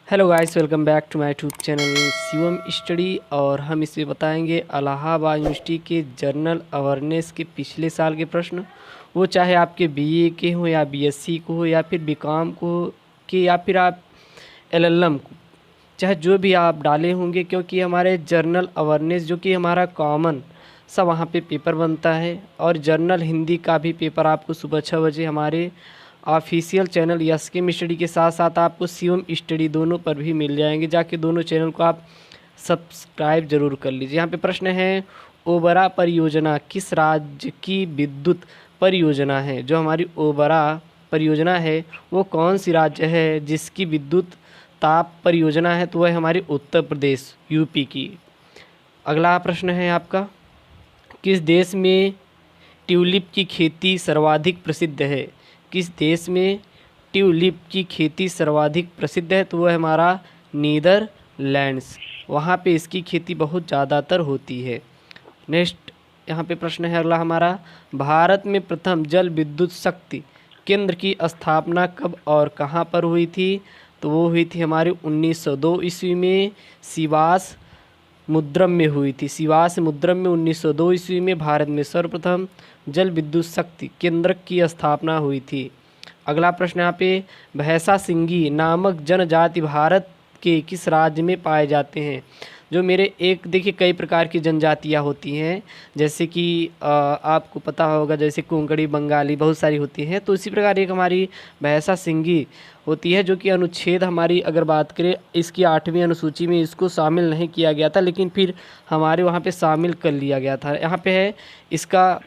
Hello guys, welcome back to my YouTube channel Shivam study. और हम इसमें बताएंगे इलाहाबाद यूनिवर्सिटी के जनरल अवेयरनेस के पिछले साल के प्रश्न। वो चाहे आपके बीए के हो या बीएससी को हो या फिर बीकॉम को के या फिर आप एलएलएम को, चाहे जो भी आप डाले होंगे, क्योंकि हमारे जनरल अवेयरनेस जो कि हमारा कॉमन सब वहाँ पे पेपर बनता है। और जनरल हिंदी का भी पेपर आपको सुबह 6 बजे हमारे ऑफिशियल चैनल यस के स्टडी के साथ साथ आपको शिवम स्टडी दोनों पर भी मिल जाएंगे। जाके दोनों चैनल को आप सब्सक्राइब जरूर कर लीजिए। यहाँ पे प्रश्न है, ओबरा परियोजना किस राज्य की विद्युत परियोजना है? जो हमारी ओबरा परियोजना है वो कौन सी राज्य है जिसकी विद्युत ताप परियोजना है? तो वह हमारी उत्तर प्रदेश यूपी की। अगला प्रश्न है आपका, किस देश में ट्यूलिप की खेती सर्वाधिक प्रसिद्ध है? किस देश में ट्यूलिप की खेती सर्वाधिक प्रसिद्ध है? तो वह हमारा नीदरलैंड्स। वहाँ पे इसकी खेती बहुत ज़्यादातर होती है। नेक्स्ट यहाँ पे प्रश्न है अगला हमारा, भारत में प्रथम जल विद्युत शक्ति केंद्र की स्थापना कब और कहाँ पर हुई थी? तो वो हुई थी हमारी 1902 ईस्वी में सिवास मुद्रम में हुई थी। सिवास मुद्रम में 1902 ईस्वी में भारत में सर्वप्रथम जल विद्युत शक्ति केंद्र की स्थापना हुई थी। अगला प्रश्न यहाँ पे, भैंसा सिंगी नामक जनजाति भारत के किस राज्य में पाए जाते हैं? जो मेरे एक देखिए कई प्रकार की जनजातियाँ होती हैं, जैसे कि आपको पता होगा जैसे कोंकणी बंगाली बहुत सारी होती हैं। तो इसी प्रकार एक हमारी भैंसा सिंगी होती है, जो कि अनुच्छेद हमारी अगर बात करें इसकी 8वीं अनुसूची में इसको शामिल नहीं किया गया था, लेकिन फिर हमारे वहाँ पे शामिल कर लिया गया था। यहाँ पे है इसका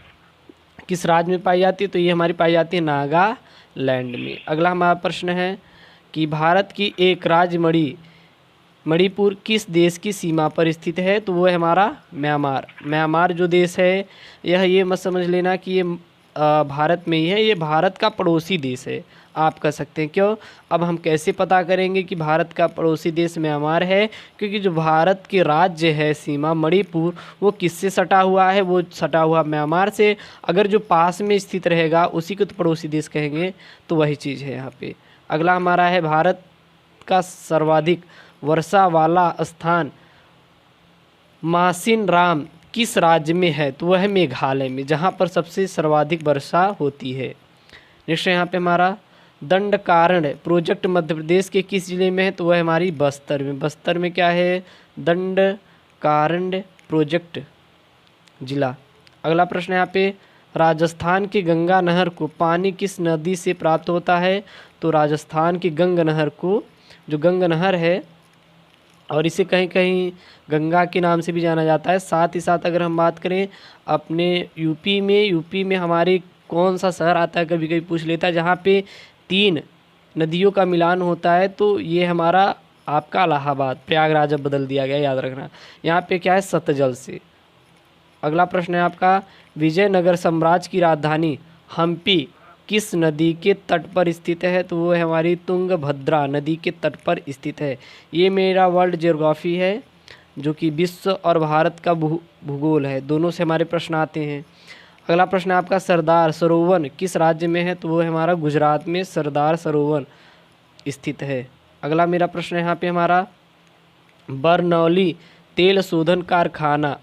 किस राज्य में पाई जाती है? तो ये हमारी पाई जाती है नागालैंड में। अगला हमारा प्रश्न है कि भारत की एक राज्य मणिपुर किस देश की सीमा पर स्थित है? तो वो है हमारा म्यांमार। म्यांमार जो देश है ये मत समझ लेना कि ये भारत में ही है, ये भारत का पड़ोसी देश है, आप कह सकते हैं। क्यों? अब हम कैसे पता करेंगे कि भारत का पड़ोसी देश म्यांमार है? क्योंकि जो भारत के राज्य है सीमा मणिपुर, वो किससे सटा हुआ है? वो सटा हुआ म्यांमार से। अगर जो पास में स्थित रहेगा उसी को तो पड़ोसी देश कहेंगे, तो वही चीज़ है यहाँ पे। अगला हमारा है, भारत का सर्वाधिक वर्षा वाला स्थान मासिन राम किस राज्य में है? तो वह है मेघालय में, जहाँ पर सबसे सर्वाधिक वर्षा होती है। नेक्स्ट यहाँ पे हमारा, दंडकारण्य प्रोजेक्ट मध्य प्रदेश के किस जिले में है? तो वह हमारी बस्तर में। बस्तर में क्या है? दंडकारण्य प्रोजेक्ट जिला। अगला प्रश्न यहाँ पे, राजस्थान की गंगा नहर को पानी किस नदी से प्राप्त होता है? तो राजस्थान की गंगा नहर को, जो गंगा नहर है, और इसे कहीं कहीं गंगा के नाम से भी जाना जाता है। साथ ही साथ अगर हम बात करें अपने यूपी में हमारे कौन सा शहर आता है, कभी कभी पूछ लेता है, जहाँ पे 3 नदियों का मिलान होता है, तो ये हमारा आपका इलाहाबाद। प्रयागराज अब बदल दिया गया, याद रखना। यहाँ पे क्या है? सतजल से। अगला प्रश्न है आपका, विजयनगर साम्राज्य की राजधानी हम्पी किस नदी के तट पर स्थित है? तो वो है हमारी तुंगभद्रा नदी के तट पर स्थित है। ये मेरा वर्ल्ड ज्योग्राफी है, जो कि विश्व और भारत का भूगोल है, दोनों से हमारे प्रश्न आते हैं। अगला प्रश्न आपका, सरदार सरोवर किस राज्य में है? तो वो है हमारा गुजरात में सरदार सरोवर स्थित है। अगला मेरा प्रश्न है यहाँ पे हमारा, बरनौली तेल शोधन कारखाना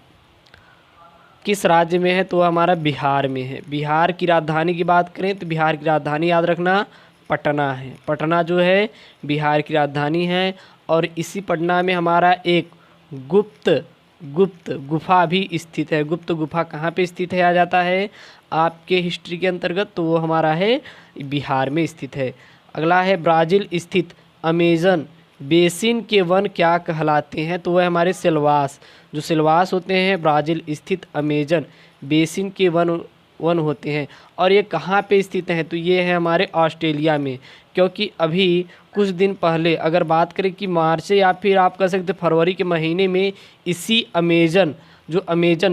किस राज्य में है? तो वह हमारा बिहार में है। बिहार की राजधानी की बात करें तो बिहार की राजधानी याद रखना पटना है। पटना जो है बिहार की राजधानी है। और इसी पटना में हमारा एक गुप्त गुफा भी स्थित है। गुप्त गुफा कहाँ पे स्थित है आ जाता है आपके हिस्ट्री के अंतर्गत? तो वो हमारा है बिहार में स्थित है। अगला है, ब्राज़ील स्थित अमेजन बेसिन के वन क्या कहलाते हैं? तो वह हमारे सिलवास, जो सिलवास होते हैं ब्राज़ील स्थित अमेजन बेसिन के वन होते हैं। और ये कहाँ पे स्थित हैं? तो ये है हमारे ऑस्ट्रेलिया में। क्योंकि अभी कुछ दिन पहले अगर बात करें कि मार्च या फिर आप कह सकते फरवरी के महीने में इसी अमेजन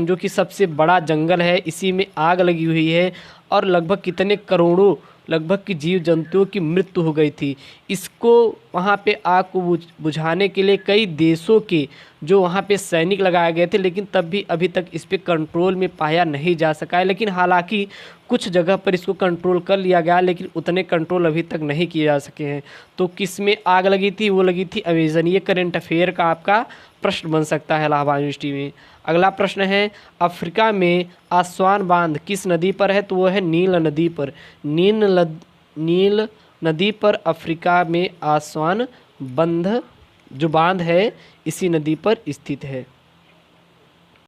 जो कि सबसे बड़ा जंगल है, इसी में आग लगी हुई है और लगभग कितने करोड़ों लगभग की जीव जंतुओं की मृत्यु हो गई थी। इसको वहाँ पे आग को बुझाने के लिए कई देशों के जो वहाँ पे सैनिक लगाए गए थे, लेकिन तब भी अभी तक इस पे कंट्रोल में पाया नहीं जा सका है। लेकिन हालांकि कुछ जगह पर इसको कंट्रोल कर लिया गया, लेकिन उतने कंट्रोल अभी तक नहीं किए जा सके हैं। तो किस में आग लगी थी? वो लगी थी अमेजन। ये करंट अफेयर का आपका प्रश्न बन सकता है इलाहाबाद यूनिवर्सिटी में। अगला प्रश्न है, अफ्रीका में आस्वान बांध किस नदी पर है? तो वो है नील नदी पर। नील नदी पर अफ्रीका में आस्वान बंध जो बांध है इसी नदी पर स्थित है।